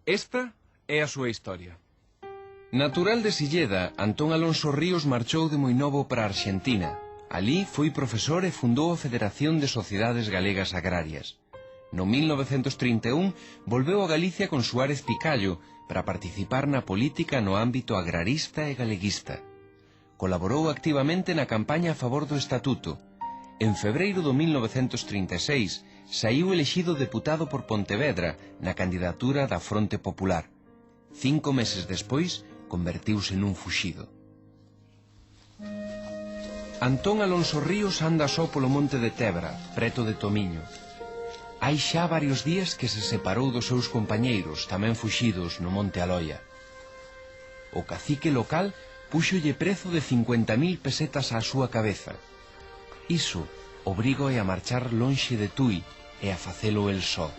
Esta é a súa historia. Natural de Silleda, Antón Alonso Ríos marchou de moi novo para a Arxentina. Alí foi profesor e fundou a Federación de Sociedades Galegas Agrarias. No 1931 volveu a Galicia con Suárez Picallo para participar na política no ámbito agrarista e galeguista. Colaborou activamente na campaña a favor do Estatuto. En febreiro do 1936 saíu elexido deputado por Pontevedra na candidatura da Fronte Popular. 5 meses despois convertiuse nun fuxido. Antón Alonso Ríos anda só polo monte de Tebra, preto de Tomiño. Hai xa varios días que se separou dos seus compañeiros, tamén fuxidos, no monte Aloia. O cacique local púxolle prezo de 50.000 pesetas á súa cabeza. Iso obrígoe a marchar lonxe de Tui e a facelo el só.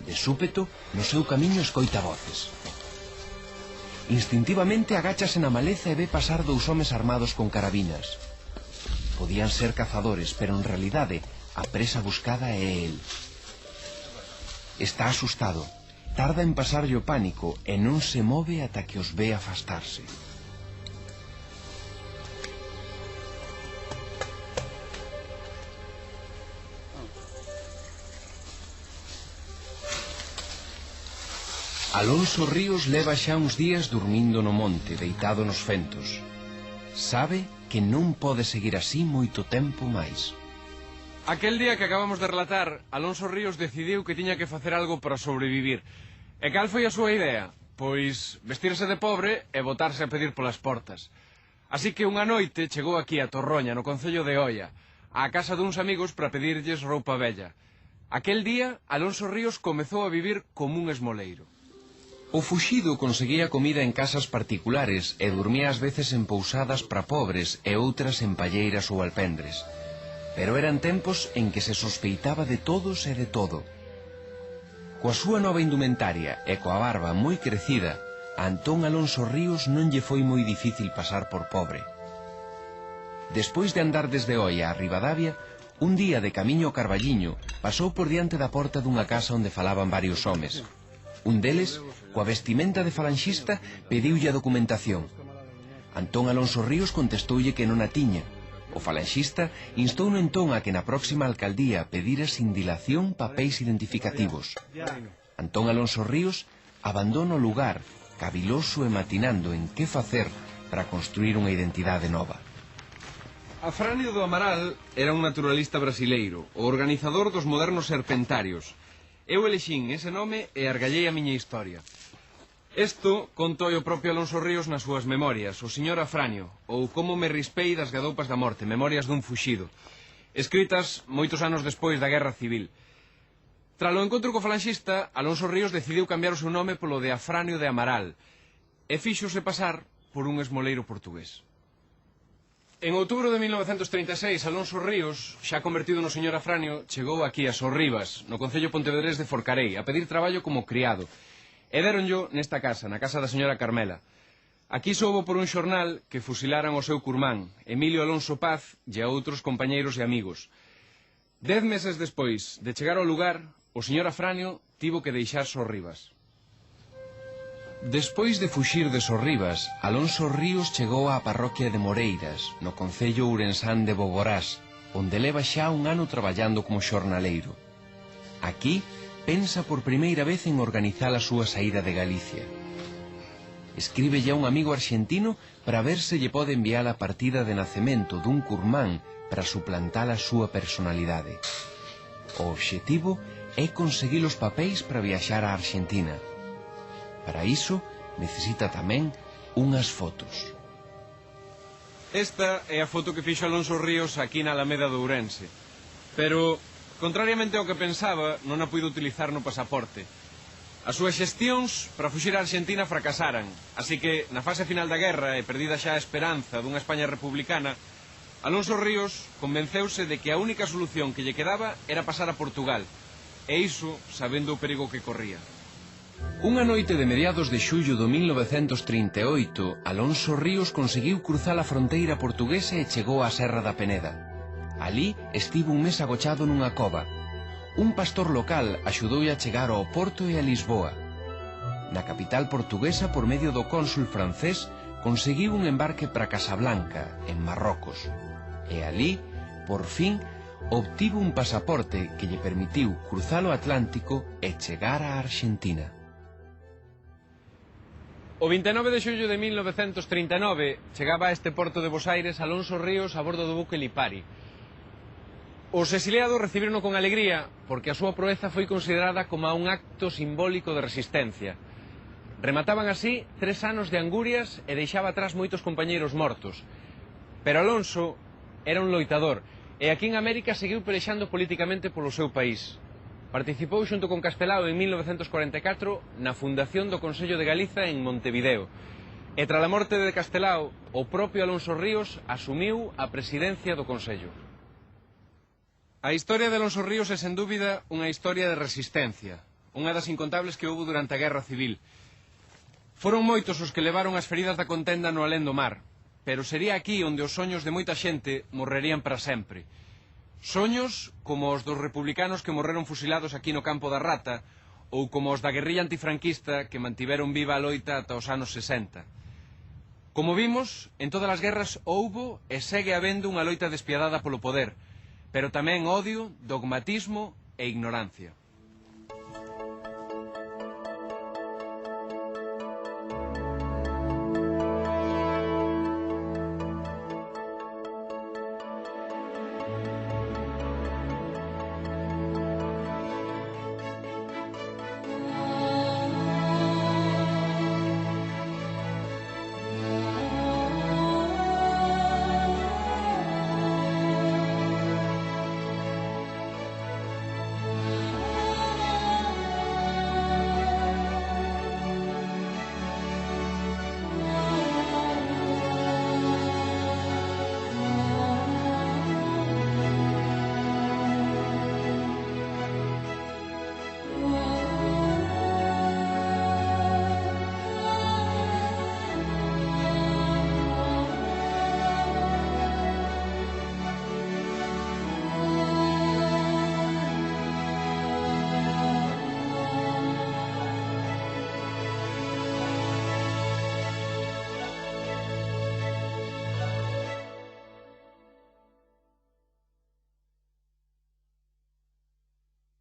De súpeto, no seu camiño escoita voces. Instintivamente agáchase na maleza e ve pasar 2 homes armados con carabinas. Podían ser cazadores, pero en realidade a presa buscada é el. Está asustado, tarda en pasarlle o pánico e non se move ata que os ve afastarse. Alonso Ríos leva xa uns días dormindo no monte, deitado nos fentos. Sabe que non pode seguir así moito tempo máis. Aquel día que acabamos de relatar, Alonso Ríos decidiu que tiña que facer algo para sobrevivir. E cal foi a súa idea? Pois vestirse de pobre e botarse a pedir polas portas. Así que unha noite chegou aquí a Torroña, no concello de Oia, á casa duns amigos para pedirlles roupa vella. Aquel día, Alonso Ríos comezou a vivir como un esmoleiro. O fuxido conseguía comida en casas particulares e dormía ás veces en pousadas para pobres e outras en palleiras ou alpendres. Pero eran tempos en que se sospeitaba de todos e de todo. Coa súa nova indumentaria e coa barba moi crecida, a Antón Alonso Ríos non lle foi moi difícil pasar por pobre. Despois de andar desde Oia a Ribadavia, un día de camiño ao Carballiño, pasou por diante da porta dunha casa onde falaban varios homes. Un deles, coa vestimenta de falanxista, pediulle a documentación. Antón Alonso Ríos contestoulle que non a tiña. O falanxista instouno entón a que na próxima alcaldía pedira sin dilación papéis identificativos. Antón Alonso Ríos abandona o lugar, caviloso e matinando en que facer para construir unha identidade nova. Afranio do Amaral era un naturalista brasileiro, o organizador dos modernos serpentarios. Eu elexín ese nome e argallei a miña historia. Isto contou o propio Alonso Ríos nas súas memorias, o señor Afranio, ou Como me rispei das gadoupas da morte, memorias dun fuxido, escritas moitos anos despois da Guerra Civil. Tras o encontro co falanxista, Alonso Ríos decidiu cambiar o seu nome polo de Afranio de Amaral e fíxose pasar por un esmoleiro portugués. En outubro de 1936, Alonso Ríos, xa convertido no señor Afranio, chegou aquí a Sorribas, no concello pontevedrés de Forcarei, a pedir traballo como criado. E déronllo nesta casa, na casa da señora Carmela. Aquí soubo por un xornal que fusilaran o seu curmán, Emilio Alonso Paz, e a outros compañeiros e amigos. 10 meses despois de chegar ao lugar, o señor Afranio tivo que deixar Sorribas. Despois de fuxir de Sorribas, Alonso Ríos chegou á parroquia de Moreiras, no concello ourensán de Boborás, onde leva xa un ano traballando como xornaleiro. Aquí pensa por primeira vez en organizar a súa saída de Galicia. Escribe a un amigo arxentino para ver se lle pode enviar a partida de nacemento dun curmán para suplantar a súa personalidade. O obxectivo é conseguir os papéis para viaxar á Arxentina. Para iso, necesita tamén unhas fotos. Esta é a foto que fixo Alonso Ríos aquí na Alameda de Ourense. Pero, contrariamente ao que pensaba, non a puido utilizar no pasaporte. As súas xestións para fuxir a Arxentina fracasaran, así que, na fase final da guerra e perdida xa a esperanza dunha España republicana, Alonso Ríos convenceuse de que a única solución que lle quedaba era pasar a Portugal, e iso sabendo o perigo que corría. Unha noite de mediados de xullo do 1938, Alonso Ríos conseguiu cruzar a fronteira portuguesa e chegou á Serra da Peneda. Alí estivo un mes agochado nunha cova. un pastor local axudoulle a chegar ao Porto e a Lisboa. Na capital portuguesa, por medio do cónsul francés, conseguiu un embarque para Casablanca, en Marrocos. E alí, por fin, obtivo un pasaporte que lle permitiu cruzar o Atlántico e chegar á Argentina. O 29 de xullo de 1939 chegaba a este porto de Bos Aires Alonso Ríos a bordo do buque Lipari. Os exiliados recibirono con alegría porque a súa proeza foi considerada como un acto simbólico de resistencia. Remataban así 3 anos de angurias e deixaba atrás moitos compañeiros mortos. Pero Alonso era un loitador e aquí en América seguiu pelexando políticamente polo seu país. Participou xunto con Castelao en 1944 na fundación do Consello de Galiza en Montevideo. E tras a morte de Castelao, o propio Alonso Ríos asumiu a presidencia do Consello. A historia de Alonso Ríos é sen dúbida unha historia de resistencia, unha das incontables que houve durante a Guerra Civil. Foron moitos os que levaron as feridas da contenda no alén do mar, pero sería aquí onde os soños de moita xente morrerían para sempre. Soños como os dos republicanos que morreron fusilados aquí no Campo da Rata ou como os da guerrilla antifranquista que mantiveron viva a loita ata os anos 60. Como vimos, en todas as guerras houbo e segue habendo unha loita despiadada polo poder, pero tamén odio, dogmatismo e ignorancia.